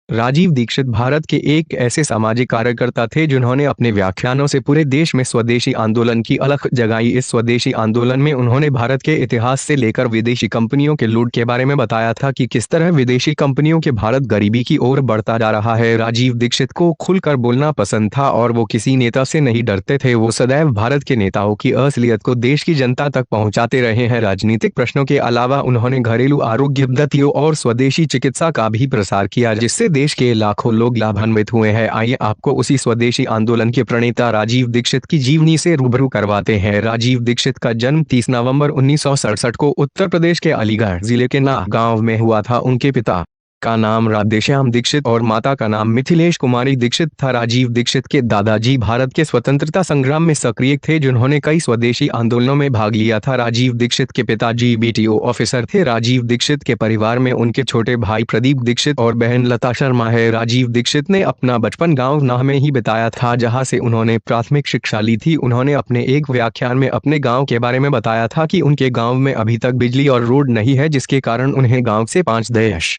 राजीव दीक्षित भारत के एक ऐसे सामाजिक कार्यकर्ता थे जिन्होंने अपने व्याख्यानों से पूरे देश में स्वदेशी आंदोलन की अलख जगाई। इस स्वदेशी आंदोलन में उन्होंने भारत के इतिहास से लेकर विदेशी कंपनियों के लूट के बारे में बताया था कि किस तरह विदेशी कंपनियों के भारत गरीबी की ओर बढ़ता जा रहा है। राजीव दीक्षित को खुलकर बोलना पसंद था और वो किसी नेता से नहीं डरते थे। वो सदैव भारत के नेताओं की असलियत को देश की जनता तक पहुंचाते रहे हैं। राजनीतिक प्रश्नों के अलावा उन्होंने घरेलू आरोग्य पद्धतियों और स्वदेशी चिकित्सा का भी प्रसार किया, जिससे देश के लाखों लोग लाभान्वित हुए हैं। आइए आपको उसी स्वदेशी आंदोलन के प्रणेता राजीव दीक्षित की जीवनी से रूबरू करवाते हैं। राजीव दीक्षित का जन्म 30 नवंबर 1967 को उत्तर प्रदेश के अलीगढ़ जिले के नाह गांव में हुआ था। उनके पिता का नाम राधेश्याम दीक्षित और माता का नाम मिथिलेश कुमारी दीक्षित था। राजीव दीक्षित के दादाजी भारत के स्वतंत्रता संग्राम में सक्रिय थे, जिन्होंने कई स्वदेशी आंदोलनों में भाग लिया था। राजीव दीक्षित के पिताजी बीटीओ ऑफिसर थे। राजीव दीक्षित के परिवार में उनके छोटे भाई प्रदीप दीक्षित और बहन लता शर्मा है। राजीव दीक्षित ने अपना बचपन गाँव नाह में ही बिताया था, जहाँ से उन्होंने प्राथमिक शिक्षा ली थी। उन्होंने अपने एक व्याख्यान में अपने गाँव के बारे में बताया था कि उनके गाँव में अभी तक बिजली और रोड नहीं है, जिसके कारण उन्हें गाँव से 5.6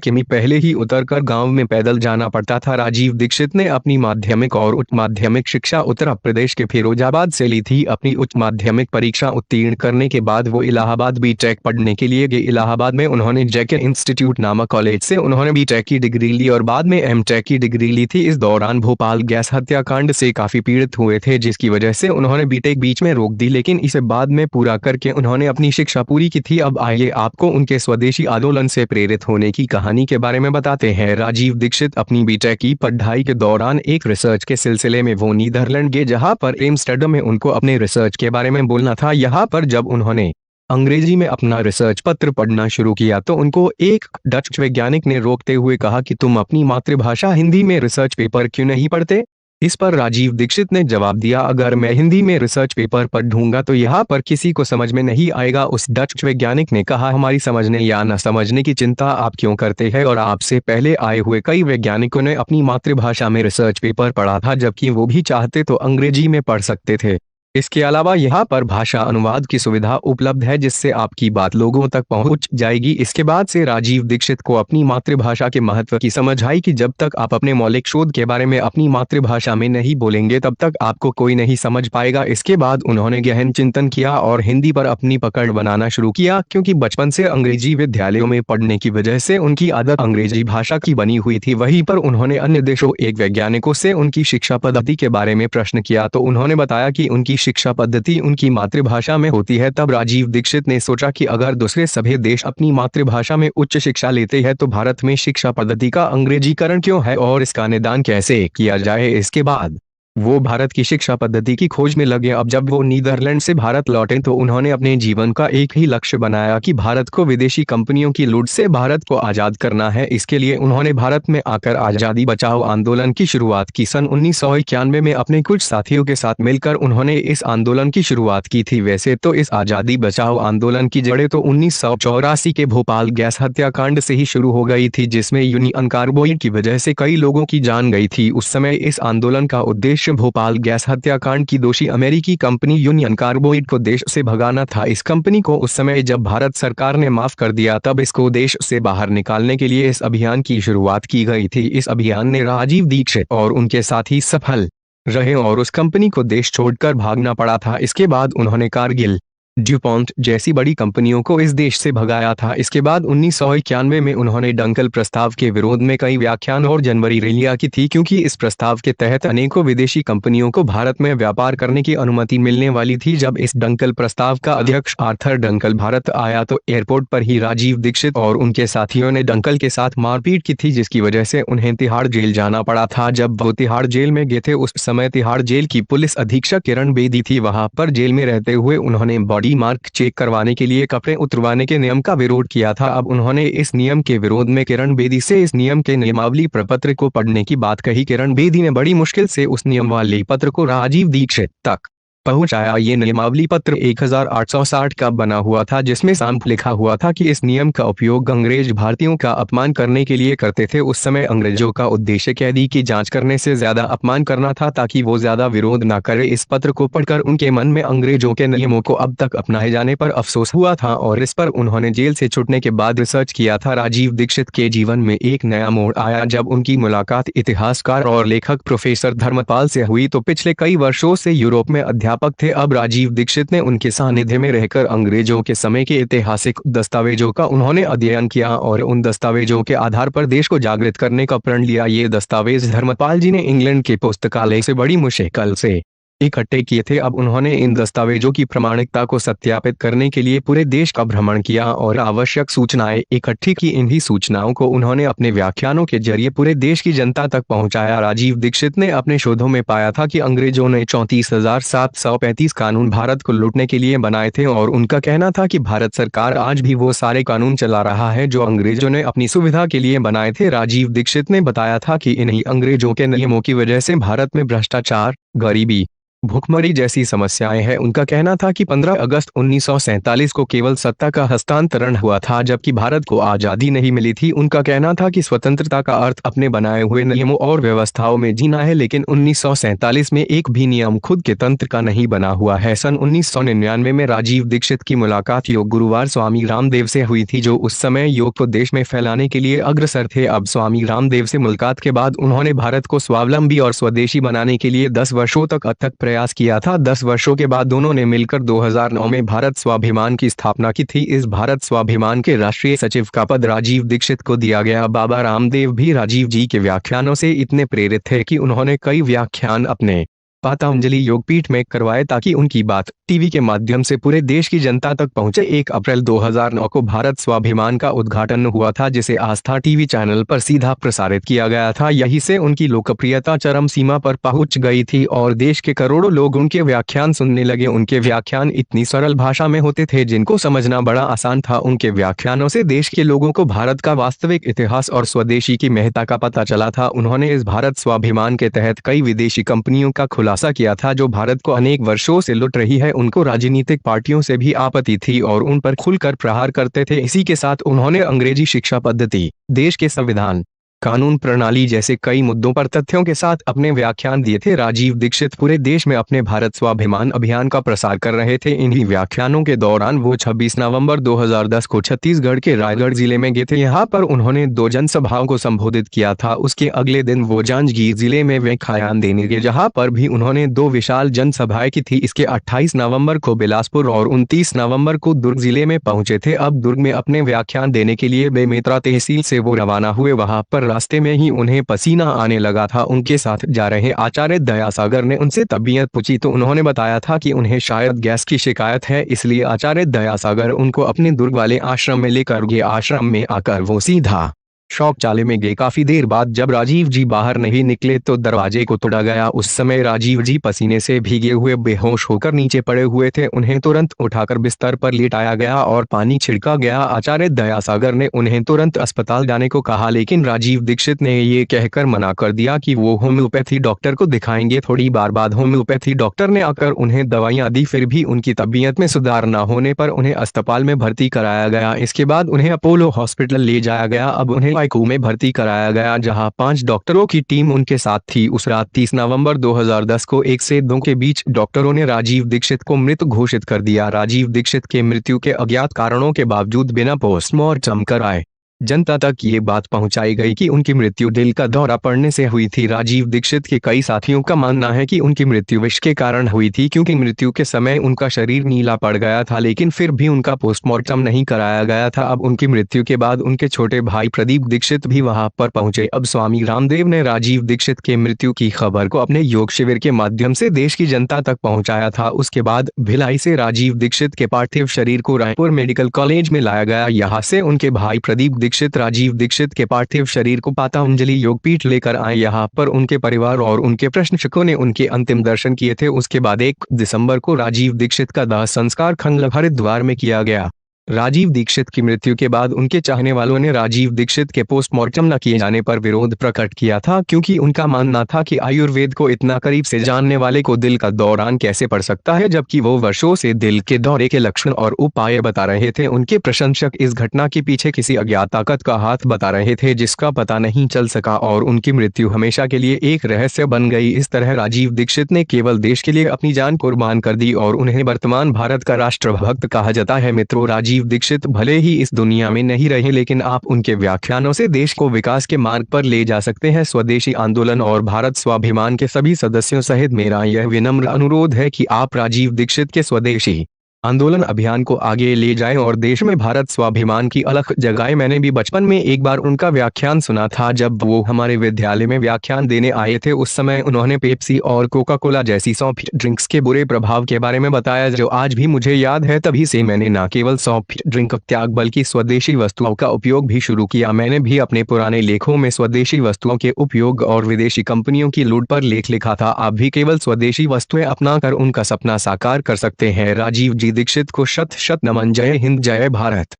किमी पहले ही उतरकर गांव में पैदल जाना पड़ता था। राजीव दीक्षित ने अपनी माध्यमिक और उच्च माध्यमिक शिक्षा उत्तर प्रदेश के फिरोजाबाद से ली थी। अपनी उच्च माध्यमिक परीक्षा उत्तीर्ण करने के बाद वो इलाहाबाद बीटेक पढ़ने के लिए गए। इलाहाबाद में उन्होंने जेके इंस्टीट्यूट नामक कॉलेज से उन्होंने बीटेक की डिग्री ली और बाद में एमटेक की डिग्री ली थी। इस दौरान भोपाल गैस हत्याकांड से काफी पीड़ित हुए थे, जिसकी वजह से उन्होंने बीटेक बीच में रोक दी, लेकिन इसे बाद में पूरा करके उन्होंने अपनी शिक्षा पूरी की थी। अब आइए आपको उनके स्वदेशी आंदोलन से प्रेरित होने की कहानी के बारे में बताते हैं। राजीव दीक्षित अपनी बीटेक की पढ़ाई के दौरान एक रिसर्च के सिलसिले में वो नीदरलैंड गए, जहां पर एम्स्टर्डम में उनको अपने रिसर्च के बारे में बोलना था। यहाँ पर जब उन्होंने अंग्रेजी में अपना रिसर्च पत्र पढ़ना शुरू किया तो उनको एक डच वैज्ञानिक ने रोकते हुए कहा कि तुम अपनी मातृभाषा हिंदी में रिसर्च पेपर क्यों नहीं पढ़ते। इस पर राजीव दीक्षित ने जवाब दिया, अगर मैं हिंदी में रिसर्च पेपर पढ़ूंगा तो यहाँ पर किसी को समझ में नहीं आएगा। उस डच वैज्ञानिक ने कहा, हमारी समझने या न समझने की चिंता आप क्यों करते हैं, और आपसे पहले आए हुए कई वैज्ञानिकों ने अपनी मातृभाषा में रिसर्च पेपर पढ़ा था, जबकि वो भी चाहते तो अंग्रेजी में पढ़ सकते थे। इसके अलावा यहाँ पर भाषा अनुवाद की सुविधा उपलब्ध है, जिससे आपकी बात लोगों तक पहुँच जाएगी। इसके बाद से राजीव दीक्षित को अपनी मातृभाषा के महत्व की समझ आई कि जब तक आप अपने मौलिक शोध के बारे में अपनी मातृभाषा में नहीं बोलेंगे तब तक आपको कोई नहीं समझ पाएगा। इसके बाद उन्होंने गहन चिंतन किया और हिंदी पर अपनी पकड़ बनाना शुरू किया, क्योंकि बचपन से अंग्रेजी विद्यालयों में पढ़ने की वजह से उनकी आदत अंग्रेजी भाषा की बनी हुई थी। वहीं पर उन्होंने अन्य देशों एक वैज्ञानिकों से उनकी शिक्षा पद्धति के बारे में प्रश्न किया तो उन्होंने बताया कि उनकी शिक्षा पद्धति उनकी मातृभाषा में होती है। तब राजीव दीक्षित ने सोचा कि अगर दूसरे सभी देश अपनी मातृभाषा में उच्च शिक्षा लेते हैं तो भारत में शिक्षा पद्धति का अंग्रेजीकरण क्यों है और इसका निदान कैसे किया जाए। इसके बाद वो भारत की शिक्षा पद्धति की खोज में लगे। अब जब वो नीदरलैंड से भारत लौटे तो उन्होंने अपने जीवन का एक ही लक्ष्य बनाया कि भारत को विदेशी कंपनियों की लूट से भारत को आजाद करना है। इसके लिए उन्होंने भारत में आकर आजादी बचाओ आंदोलन की शुरुआत की। सन 1991 में अपने कुछ साथियों के साथ मिलकर उन्होंने इस आंदोलन की शुरुआत की थी। वैसे तो इस आजादी बचाओ आंदोलन की जड़ें तो 1984 के भोपाल गैस हत्याकांड से ही शुरू हो गई थी, जिसमें यूनियन कार्बाइड की वजह से कई लोगों की जान गई थी। उस समय इस आंदोलन का उद्देश्य भोपाल गैस हत्याकांड की दोषी अमेरिकी कंपनी यूनियन कार्बाइड को देश से भगाना था। इस कंपनी को उस समय जब भारत सरकार ने माफ कर दिया तब इसको देश से बाहर निकालने के लिए इस अभियान की शुरुआत की गई थी। इस अभियान ने राजीव दीक्षित और उनके साथी सफल रहे और उस कंपनी को देश छोड़कर भागना पड़ा था। इसके बाद उन्होंने कारगिल, ड्यूपॉन्ट जैसी बड़ी कंपनियों को इस देश से भगाया था। इसके बाद 1991 में उन्होंने डंकल प्रस्ताव के विरोध में कई व्याख्यान और जनवरी रैलियां की थी, क्योंकि इस प्रस्ताव के तहत अनेकों विदेशी कंपनियों को भारत में व्यापार करने की अनुमति मिलने वाली थी। जब इस डंकल प्रस्ताव का अध्यक्ष आर्थर डंकल भारत आया तो एयरपोर्ट पर ही राजीव दीक्षित और उनके साथियों ने डंकल के साथ मारपीट की थी, जिसकी वजह से उन्हें तिहाड़ जेल जाना पड़ा था। जब वो तिहाड़ जेल में गए थे उस समय तिहाड़ जेल की पुलिस अधीक्षक किरण बेदी थी। वहां पर जेल में रहते हुए उन्होंने बॉडी मार्क चेक करवाने के लिए कपड़े उतरवाने के नियम का विरोध किया था। अब उन्होंने इस नियम के विरोध में किरण बेदी से इस नियम के नियमावली प्रपत्र को पढ़ने की बात कही। किरण बेदी ने बड़ी मुश्किल से उस नियमावली पत्र को राजीव दीक्षित तक पहुंचाया। ये नियमावली पत्र 1860 का बना हुआ था, जिसमें साफ लिखा हुआ था कि इस नियम का उपयोग अंग्रेज भारतीयों का अपमान करने के लिए करते थे। उस समय अंग्रेजों का उद्देश्य कैदी की जांच करने से ज्यादा अपमान करना था, ताकि वो ज्यादा विरोध न करे। इस पत्र को पढ़कर उनके मन में अंग्रेजों के नियमों को अब तक अपनाए जाने पर अफसोस हुआ था और इस पर उन्होंने जेल से छूटने के बाद रिसर्च किया था। राजीव दीक्षित के जीवन में एक नया मोड़ आया जब उनकी मुलाकात इतिहासकार और लेखक प्रोफेसर धर्मपाल से हुई। तो पिछले कई वर्षों से यूरोप में अध्यापक थे, अब राजीव दीक्षित ने उनके सानिध्य में रहकर अंग्रेजों के समय के ऐतिहासिक दस्तावेजों का उन्होंने अध्ययन किया और उन दस्तावेजों के आधार पर देश को जागृत करने का प्रण लिया। ये दस्तावेज धर्मपाल जी ने इंग्लैंड के पुस्तकालय से बड़ी मुश्किल से इकट्ठे किए थे। अब उन्होंने इन दस्तावेजों की प्रामाणिकता को सत्यापित करने के लिए पूरे देश का भ्रमण किया और आवश्यक सूचनाएं इकट्ठी की। इन्हीं सूचनाओं को उन्होंने अपने व्याख्यानों के जरिए पूरे देश की जनता तक पहुंचाया। राजीव दीक्षित ने अपने शोधों में पाया था कि अंग्रेजों ने 34,735 कानून भारत को लूटने के लिए बनाए थे और उनका कहना था कि भारत सरकार आज भी वो सारे कानून चला रहा है जो अंग्रेजों ने अपनी सुविधा के लिए बनाए थे। राजीव दीक्षित ने बताया था कि इन्हीं अंग्रेजों के नियमों की वजह से भारत में भ्रष्टाचार, गरीबी, भूखमरी जैसी समस्याएं हैं। उनका कहना था कि 15 अगस्त 1947 को केवल सत्ता का हस्तांतरण हुआ था, जबकि भारत को आजादी नहीं मिली थी। उनका कहना था कि स्वतंत्रता का अर्थ अपने बनाए हुए नियमों और व्यवस्थाओं में जीना है, लेकिन 1947 में एक भी नियम खुद के तंत्र का नहीं बना हुआ है। सन 1999 में राजीव दीक्षित की मुलाकात योग गुरुवार स्वामी रामदेव से हुई थी, जो उस समय योग को देश में फैलाने के लिए अग्रसर थे। अब स्वामी रामदेव से मुलाकात के बाद उन्होंने भारत को स्वावलंबी और स्वदेशी बनाने के लिए 10 वर्षों तक अथक प्रयास किया था। 10 वर्षों के बाद दोनों ने मिलकर 2009 में भारत स्वाभिमान की स्थापना की थी। इस भारत स्वाभिमान के राष्ट्रीय सचिव का पद राजीव दीक्षित को दिया गया। बाबा रामदेव भी राजीव जी के व्याख्यानों से इतने प्रेरित थे कि उन्होंने कई व्याख्यान अपने पतंजलि योगपीठ में करवाए ताकि उनकी बात टीवी के माध्यम से पूरे देश की जनता तक पहुंचे। 1 अप्रैल 2009 को भारत स्वाभिमान का उद्घाटन हुआ था, जिसे आस्था टीवी चैनल पर सीधा प्रसारित किया गया था। यहीं से उनकी लोकप्रियता चरम सीमा पर पहुंच गई थी और देश के करोड़ों लोग उनके व्याख्यान सुनने लगे। उनके व्याख्यान इतनी सरल भाषा में होते थे जिनको समझना बड़ा आसान था। उनके व्याख्यानों से देश के लोगों को भारत का वास्तविक इतिहास और स्वदेशी की महत्ता का पता चला था। उन्होंने इस भारत स्वाभिमान के तहत कई विदेशी कंपनियों का खुलासा किया था जो भारत को अनेक वर्षों से लूट रही है। उनको राजनीतिक पार्टियों से भी आपत्ति थी और उन पर खुलकर प्रहार करते थे। इसी के साथ उन्होंने अंग्रेजी शिक्षा पद्धति, देश के संविधान, कानून प्रणाली जैसे कई मुद्दों पर तथ्यों के साथ अपने व्याख्यान दिए थे। राजीव दीक्षित पूरे देश में अपने भारत स्वाभिमान अभियान का प्रसार कर रहे थे। इन्हीं व्याख्यानों के दौरान वो 26 नवंबर 2010 को छत्तीसगढ़ के रायगढ़ जिले में गए थे। यहाँ पर उन्होंने 2 जनसभाओं को संबोधित किया था। उसके अगले दिन वो जांजगीर जिले में व्याख्यान देने गए, जहाँ पर भी उन्होंने 2 विशाल जनसभाएं की थी। इसके 28 नवम्बर को बिलासपुर और 29 नवम्बर को दुर्ग जिले में पहुंचे थे। अब दुर्ग में अपने व्याख्यान देने के लिए बेमेतरा तहसील से वो रवाना हुए। वहाँ पर रास्ते में ही उन्हें पसीना आने लगा था। उनके साथ जा रहे आचार्य दयासागर ने उनसे तबीयत पूछी तो उन्होंने बताया था कि उन्हें शायद गैस की शिकायत है, इसलिए आचार्य दयासागर उनको अपने दुर्ग वाले आश्रम में लेकर गए। आश्रम में आकर वो सीधा शौचालय में गए। काफी देर बाद जब राजीव जी बाहर नहीं निकले तो दरवाजे को तोड़ा गया। उस समय राजीव जी पसीने से भीगे हुए बेहोश होकर नीचे पड़े हुए थे। उन्हें तुरंत उठाकर बिस्तर पर लेटाया गया और पानी छिड़का गया। आचार्य दयासागर ने उन्हें तुरंत अस्पताल जाने को कहा, लेकिन राजीव दीक्षित ने ये कहकर मना कर दिया कि वो होम्योपैथी डॉक्टर को दिखाएंगे। थोड़ी बार बाद होम्योपैथी डॉक्टर ने आकर उन्हें दवाइयाँ दी। फिर भी उनकी तबीयत में सुधार न होने पर उन्हें अस्पताल में भर्ती कराया गया। इसके बाद उन्हें अपोलो हॉस्पिटल ले जाया गया। अब उन्हें आईसीयू में भर्ती कराया गया, जहां 5 डॉक्टरों की टीम उनके साथ थी। उस रात 30 नवंबर 2010 को 1 से 2 के बीच डॉक्टरों ने राजीव दीक्षित को मृत घोषित कर दिया। राजीव दीक्षित के मृत्यु के अज्ञात कारणों के बावजूद बिना पोस्टमार्टम कराए जनता तक ये बात पहुंचाई गई कि उनकी मृत्यु दिल का दौरा पड़ने से हुई थी। राजीव दीक्षित के कई साथियों का मानना है कि उनकी मृत्यु विष के कारण हुई थी, क्योंकि मृत्यु के समय उनका शरीर नीला पड़ गया था, लेकिन फिर भी उनका पोस्टमार्टम नहीं कराया गया था। अब उनकी मृत्यु के बाद उनके छोटे भाई प्रदीप दीक्षित भी वहां पर पहुंचे। अब स्वामी रामदेव ने राजीव दीक्षित के मृत्यु की खबर को अपने योग शिविर के माध्यम से देश की जनता तक पहुंचाया था। उसके बाद भिलाई से राजीव दीक्षित के पार्थिव शरीर को रायपुर मेडिकल कॉलेज में लाया गया। यहाँ से उनके भाई प्रदीप दीक्षित राजीव दीक्षित के पार्थिव शरीर को पतंजलि योगपीठ लेकर आए। यहाँ पर उनके परिवार और उनके प्रशंसकों ने उनके अंतिम दर्शन किए थे। उसके बाद 1 दिसंबर को राजीव दीक्षित का दाह संस्कार खंडलक हरिद्वार में किया गया। राजीव दीक्षित की मृत्यु के बाद उनके चाहने वालों ने राजीव दीक्षित के पोस्टमार्टम न किए जाने पर विरोध प्रकट किया था, क्योंकि उनका मानना था कि आयुर्वेद को इतना करीब से जानने वाले को दिल का दौरान कैसे पड़ सकता है, जबकि वो वर्षों से दिल के दौरे के लक्षण और उपाय बता रहे थे। उनके प्रशंसक इस घटना के पीछे किसी अज्ञात ताकत का हाथ बता रहे थे जिसका पता नहीं चल सका और उनकी मृत्यु हमेशा के लिए एक रहस्य बन गई। इस तरह राजीव दीक्षित ने केवल देश के लिए अपनी जान कुर्बान कर दी और उन्हें वर्तमान भारत का राष्ट्रभक्त कहा जाता है। मित्रों, राजीव दीक्षित भले ही इस दुनिया में नहीं रहे, लेकिन आप उनके व्याख्यानों से देश को विकास के मार्ग पर ले जा सकते हैं। स्वदेशी आंदोलन और भारत स्वाभिमान के सभी सदस्यों सहित मेरा यह विनम्र अनुरोध है कि आप राजीव दीक्षित के स्वदेशी आंदोलन अभियान को आगे ले जाएं और देश में भारत स्वाभिमान की अलख जगाएं। मैंने भी बचपन में एक बार उनका व्याख्यान सुना था जब वो हमारे विद्यालय में व्याख्यान देने आए थे। उस समय उन्होंने पेप्सी और कोका कोला जैसी सॉफ्ट ड्रिंक्स के बुरे प्रभाव के बारे में बताया, जो आज भी मुझे याद है। तभी से मैंने न केवल सॉफ्ट ड्रिंक का त्याग बल्कि स्वदेशी वस्तुओं का उपयोग भी शुरू किया। मैंने भी अपने पुराने लेखों में स्वदेशी वस्तुओं के उपयोग और विदेशी कंपनियों की लूट पर लेख लिखा था। आप भी केवल स्वदेशी वस्तुएं अपनाकर उनका सपना साकार कर सकते हैं। राजीव जी दीक्षित को शत शत नमन। जय हिंद, जय भारत।